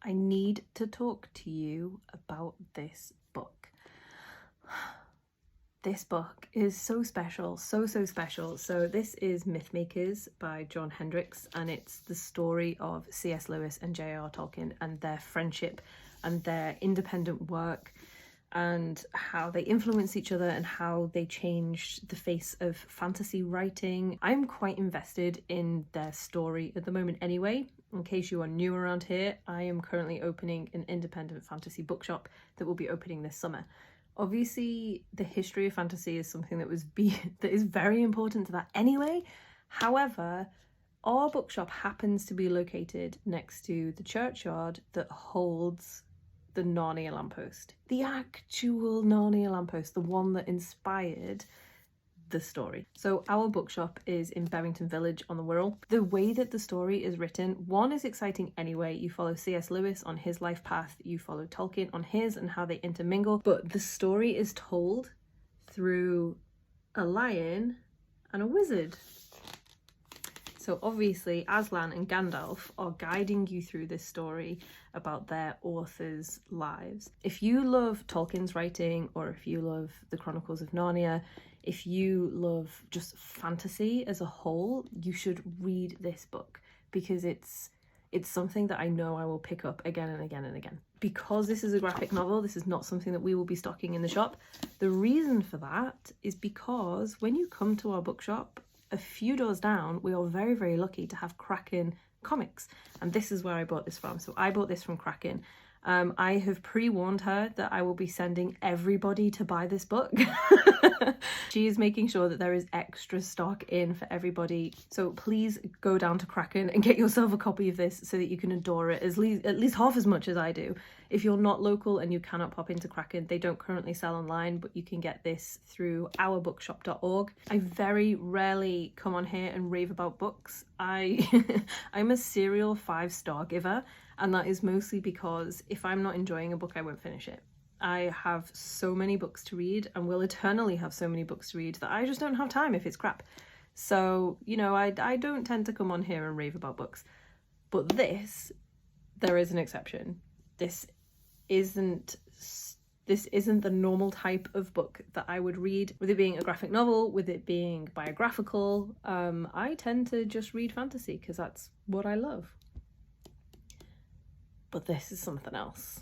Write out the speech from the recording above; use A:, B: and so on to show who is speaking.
A: I need to talk to you about this book. This book is so special, so special. So this is Mythmakers by John Hendricks, and it's the story of C.S. Lewis and J.R.R. Tolkien and their friendship and their independent work and how they influence each other and how they changed the face of fantasy writing. I'm quite invested in their story at the moment anyway. In case you are new around here, I am currently opening an independent fantasy bookshop that will be opening this summer. Obviously, the history of fantasy is something that that is very important to that anyway. However, our bookshop happens to be located next to the churchyard that holds the Narnia lamppost. The actual Narnia lamppost, the one that inspired the story. So our bookshop is in Berrington Village on the Wirral. The way that the story is written, one, is exciting anyway. You follow C.S. Lewis on his life path, you follow Tolkien on his and how they intermingle, but the story is told through a lion and a wizard. So obviously Aslan and Gandalf are guiding you through this story about their authors' lives. If you love Tolkien's writing, or if you love the Chronicles of Narnia, if you love just fantasy as a whole, you should read this book, because it's something that I know I will pick up again and again and again. Because this is a graphic novel, this is not something that we will be stocking in the shop. The reason for that is because when you come to our bookshop, a few doors down, we are very, very lucky to have Kraken Comics, and this is where I bought this from. So I bought this from Kraken. I have pre-warned her that I will be sending everybody to buy this book. She is making sure that there is extra stock in for everybody. So please go down to Kraken and get yourself a copy of this so that you can adore it at least half as much as I do. If you're not local and you cannot pop into Kraken, they don't currently sell online, but you can get this through ourbookshop.org. I very rarely come on here and rave about books. I'm a serial 5-star giver, and that is mostly because if I'm not enjoying a book, I won't finish it. I have so many books to read and will eternally have so many books to read that I just don't have time if it's crap. So, you know, I don't tend to come on here and rave about books. But this, there is an exception. This isn't the normal type of book that I would read. With it being a graphic novel, with it being biographical, I tend to just read fantasy because that's what I love. But this is something else.